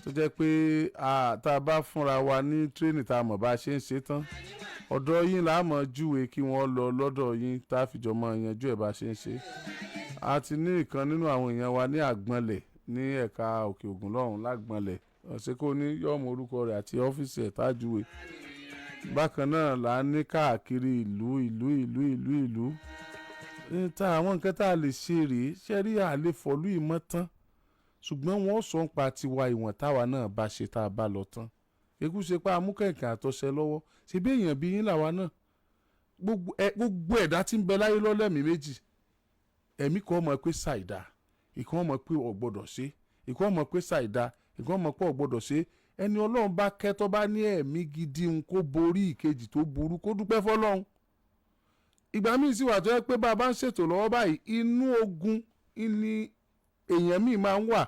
tó jẹ́ pé tá a bá fúnra wa ní tírénì tá a mọ̀ bá a ṣe ń ṣe tán ọ̀dọ̀ yín là á mọ̀ júwe kí wọ́n lọ lọ́dọ̀ yín tá a fìjọ mọ̀ yanjú ẹ̀ bá a ṣe ń ṣe. a ti ní ìkan nínú àwọn èèyàn wa ní Àgbọ̀nlẹ̀ ní ẹ̀ka Òkè Ògùn lọ́hùn lágbọ̀nlẹ̀ ọ̀sẹ̀ kó ní yọ̀ọ̀mù orúkọ rẹ̀ àti ọ́fíìsì ẹ̀ tá a júwe. bákan náà là á ní káàkiri ìlú ta àwọn nǹkan tá a lè ṣe rèé ṣe rí àlè fọ̀lú ìmọ̀ tán ṣùgbọ́n wọ́n sọ ń pa tiwa ìwọ̀n táwa náà bá ṣe tá a bá lọ tán ekú ṣe pa amúkẹ̀kẹ̀ àtọ̀ṣẹ lọ́wọ́ ṣe bí èèyàn bí yín làwa náà gbogbo ẹ̀dá tí ń bẹ láyé lọ́lẹ́mìí méjì ẹ̀mí kan mọ̀ pé ṣàìdá ìkan mọ̀ pé ò gbọ́dọ̀ ṣe ìkan mọ̀ pé ṣàìdá ìkan mọ̀ pé ò gbọ́dọ̀ ṣe ẹni Ọlọ́run bá kẹ́ tó bá ní ẹ̀mí gidi ń kó borí ìkejì tó burú kó dúpẹ́ fọ́lọ́run. ìgbà míì sì wà tó yẹ pé bá a bá ń ṣètò lọ́wọ́ báyìí inú ogun ni èèyàn míì máa ń wà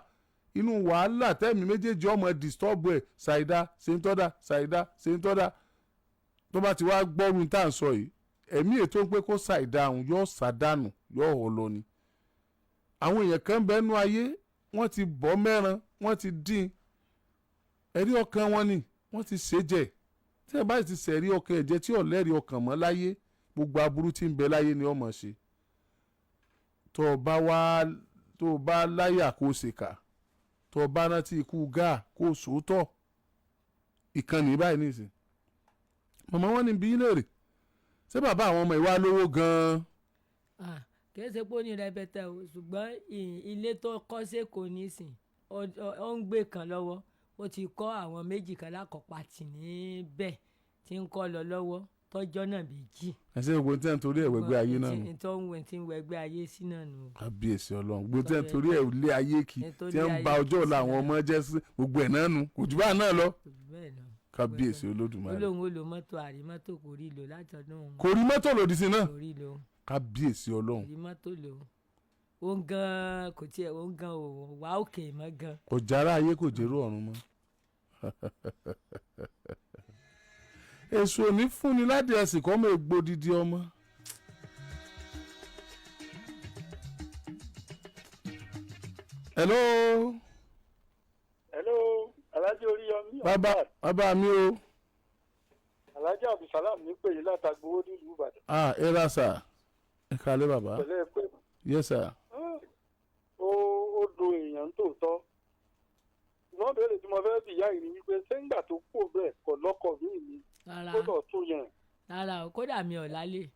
inú wàhálà tẹ́mi méjèèjì ọmọ disturb ẹ̀ ṣàìdá ṣèǹtọ́dà ṣàìdá ṣèǹtọ́dà tó bá ti wá gbọ́rùn tá à ń sọ yìí ẹ̀mí ètò pé kó ṣàìdá òun yóò ṣàdánù yóò hó lọ ni. àwọn èèyàn kan bẹ́ẹ̀ nú ayé wọ́n ti bọ́ mẹ́ran wọ́n ti dín ẹ̀rí ọkàn wọn ni wọ́n ti ṣèjẹ́ tí ẹ bá ti ṣẹ̀rí ọkàn ẹ̀jẹ̀ tí ọ̀lẹ́rìí ọkàn mọ́ láyé gbogbo aburú tí ń bẹ láyé ni ọmọ ṣe tó o bá láyà kó o ṣèkà tó o bá rántí ikú gáà kó o sòótọ́ ìkànnì báyìí nìsín màmá wọn ní bí léèrè ṣé bàbá àwọn ọmọ ìwà lówó gan-an. kìí ṣe pé ó ní rẹpẹtẹ o ṣùgbọ́n ilé tó kọ́ sẹ́kọ̀ọ́ nísìn ó ń gbé kan lọ́wọ́ ó ti kọ́ àwọn méjì kan lákọ̀ọ́pá tì níbẹ̀ tí ń kọ́ lọ lọ́wọ́ tọ́jọ́ náà méjì. ẹsẹ̀ gbogbo tí wọ́n torí ẹ̀ wẹ̀gbẹ́ ayé náà nù. tó ń wẹ̀ tí ń wẹ̀gbẹ́ ayé sí náà nù. kábíyèsí Ọlọ́run gbogbo tí wọ́n torí ẹ̀ lé ayé kì tí wọ́n ń ba ọjọ́ ọ̀la àwọn ọmọ jẹ́ sí gbogbo ẹ̀ náà nù kò jù bá náà lọ. kábíyèsí Olódùmarè. olóhùn ó lo mọ́tò àrímọ́tò kò rí lò láti ọdún. kò rí mọ́tò lòdì sí náà. kò rí lò. kábíyèsí Ọlọ́run. kò rí mọ́tò lò. ó ń gan kò tiẹ̀ ó ń gan wà òkè mọ́ gan. kò jára ayé kò jẹ́rú ọ̀run mọ́. èso ò ní fúnni láti ẹ̀sìn kọ́ mọ́ ègbò dídí ọmọ. hello. hello Alhaji Oriyomi. bàbá mi o. Alhaji Abdulsalam ní pèyí látàgbówó nílùú Ìbàdàn. ẹ ra sà ẹ kálẹ̀ bàbá. pẹ̀lẹ́ pé. yes sir. ó do èèyàn tòótọ́. wọ́n béèrè tí mo fẹ́ bí ìyá yìí ni wípé sẹ́ńgbà tó kú bẹ́ẹ̀ kọ̀ lọ́kọ̀ mí ni kó lọ tún yẹn. rárá o kódà mi ò lálé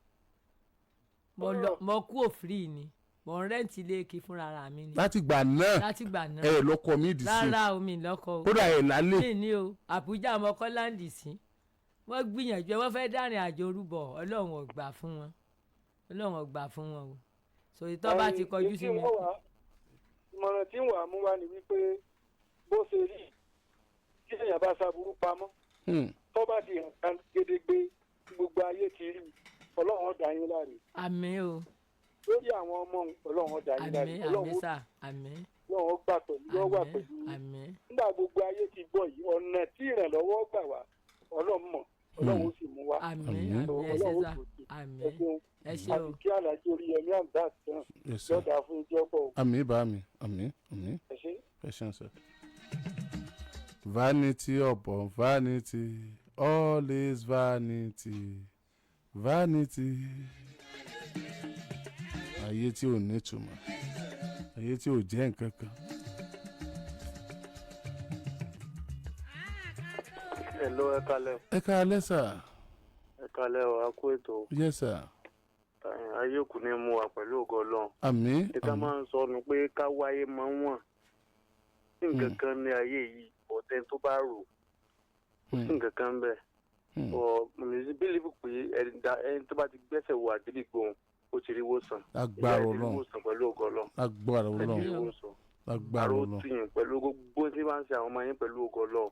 mo kú òfìrí ni mo ń rẹ́ǹtì ilé kí fúnra mi ni. láti gbà náà ẹ lọ́kọ mi dì sí. rárá o mi lọ́kọ o. kódà ẹ lálé. mi ni o Àbújá ọmọ kọ́láǹdì sí wọ́n gbìyànjú wọ́n fẹ́ dárìn àjò orúbọ Ọlọ́run ò gbà fún wọn o so ìtọ́ bá ti kọjú sí mi. ìmọ̀ràn tí wàá mú wá ni wípé bó ṣe rí kí èèyàn bá ṣàbùrú pamọ́ tó bá ti hàn kan gédégbé gbogbo ayé ti rí Ọlọ́run ọ̀dà yín láre. àmín o lórí àwọn ọmọ ọlọ́run ọjà yín dájú àmín àmín sà àmín ọlọ́run gbà pẹ̀lú yóò wà pẹ̀lú àmín nígbà gbogbo ayé ti gbọ́ yìí ọ̀nà tí ìrànlọ́wọ́ gbà wá ọlọ́run mọ̀ ọlọ́run ó sì mú wá àmín Àmín. àmín ẹ ṣé ọlọ́run ó sà gbòdì àmín ẹ̀sìn ẹ ṣé o àti kí Alhaji Oriyomi Hamzat tán Yes, sir. lọ́dà fún ìjọ pọ̀ àmì bá mi àmì àmì ẹ ṣé. ẹ ṣeun sir. Vanity upon vanity, all is vanity, vanity. Ayé tí ò nítumọ̀, ayé tí ò jẹ́ nǹkan kan. Hello, ẹ kálẹ́. Ẹ káalẹ́ sà. Ẹ kálẹ́ o, a kú ètò. Yes sir. Ayé kò ní mú wa pẹ̀lú ògo Ọlọ́run. Àmì Ìta àmì. máa ń sọ nu pé ká wáyé máa ń wọ̀n. Tí nǹkan kan ní ayé yìí, ọ̀tẹ̀ tó bá rò, kò sí nǹkan kan bẹ́ẹ̀. Mùsùlùmí bílíìfù pé ẹni tó bá ti gbẹ́sẹ̀ wọ àdébìgbò ó ti rí wòsàn. Agbára Ìyá ẹ̀ ti rí Ọlọ́run. wòsàn pẹ̀lú ògo Ọlọ́run. Agbára Ẹ ti rí Ọlọ́run. wòsàn. Agbára Àrò Ọlọ́run. tìyìn pẹ̀lú gbogbo tí máa ń ṣe àwọn ọmọ yín pẹ̀lú ògo Ọlọ́run.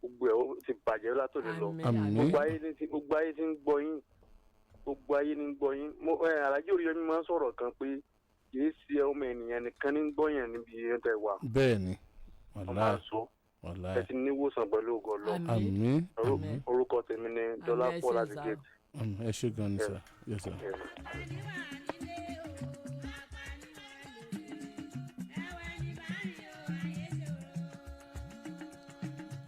Gbogbo ẹ̀ ó ti bàjẹ́ látòní lọ. àmín Àmín. àmín Gbogbo ayé ti ń gbọ́ yín. Gbogbo ayé ní ń gbọ́ yín. Alhaji Oriyomi máa ń sọ̀rọ̀ kan pé kì í ṣe ọmọ ènìyàn nìkan ní ń gbọ́ yẹn níbi ìyẹn tẹ̀ wá. Bẹ́ẹ̀ni. Wọ́n máa Wàláì. ń sọ. Ẹ Wàláì. ti ní ìwòsàn pẹ̀lú ògo Ọlọ́run. àmín Àmì àmì. Orúkọ tèmi ni Dọ́lápọ̀ ẹ ṣé láti sà. gate. Àmì. Ẹ ṣé gan ni sà. Yes sir.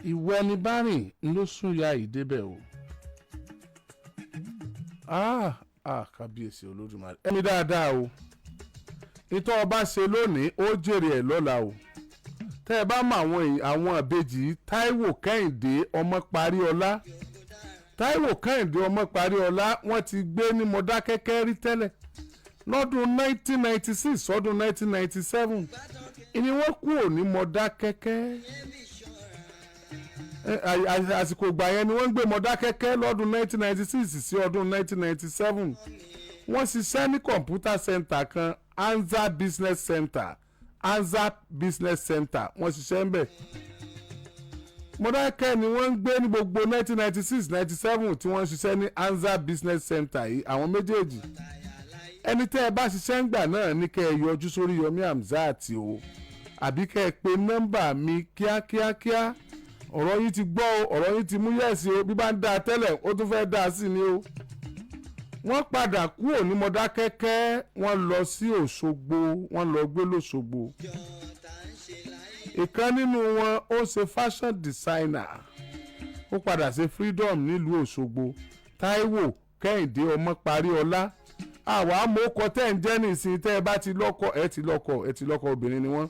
Ìwọ ẹni bá rìn ló sún ya ìdébẹ̀ o. Kábíyèsí Olódùmarè. Ẹni dáadáa o. Ìtọ́ ọba ṣe lónìí ó jèrè ẹ̀ lọ́la o. Tẹ́ ẹ bá mọ àwọn ìbejì Táíwò Kẹ́hìndé ọmọ Paríọlá. Táíwò Kẹ́hìndé ọmọ Paríọlá wọ́n ti gbé ní Mọdákẹ́kẹ́ rí tẹ́lẹ̀. Lọ́dún 1996 sọ́dún 1997 ìní wọ́n kúrò ní Mọdákẹ́kẹ́. Àsìkò ìgbà yẹn ni wọ́n ń gbé Mọdákẹ́kẹ́ lọ́dún 1996 sí ọdún 1997. Wọ́n ṣiṣẹ́ ní kọ̀ǹpútà center kan Anza Business Center wọ́n ṣiṣẹ́ ń bẹ̀. Mọdákẹ́kẹ́ ni wọ́n ń gbé ní gbogbo 1996-97 tí wọ́n ń ṣiṣẹ́ ní Anza Business Center yìí àwọn méjèèjì. Ẹni tẹ́ ẹ bá ṣiṣẹ́ ń gbà náà ní kẹ́ ẹ yọjú sórí Yomi Hamzat o àbí kẹ́ ẹ pe nọ́mbà mi kíákíákíá. Ọ̀rọ̀ yìí ti gbọ́ o, ọ̀rọ̀ yìí ti mú yẹ̀sì o, bí bá ń dáa tẹ́lẹ̀ ó tún fẹ́ dáa sí ni o. Wọ́n padà kúrò ní Mọdákẹ́kẹ́ wọ́n lọ sí Òṣogbo wọ́n lọ gbé lóṣogbo. Ìkan nínú wọn ó ṣe fashion designer ó padà ṣe freedom nílùú Òṣogbo. Táíwò Kẹ́hìndé ọmọ Paríọlá. Àwa àmọ́kọ tẹ́ ń jẹ́ nìsín tẹ́ ẹ bá ti lọ́kọ ẹ ti lọ́kọ obìnrin ni wọ́n.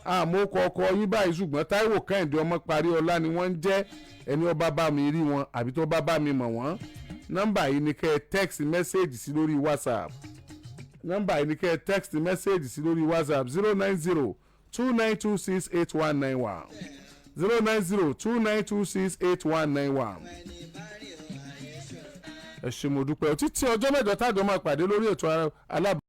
Àmọ́kọ ọkọ yín báyìí ṣùgbọ́n Táíwò Kẹ́hìndé ọmọ Paríọlá ni wọ́n ń jẹ́ ẹni ọba bá mi rí wọn àbí tó bá bá mi mọ̀ wọ́n. Nọ́mbà yìí ni kẹ́ ẹ text message sí lórí WhatsApp. 09029268191 09029268191. Ẹ ṣé mo dúpẹ́ títí ọjọ́ mẹ́jọ tájọ́ máa pàdé lórí ètò alábàá.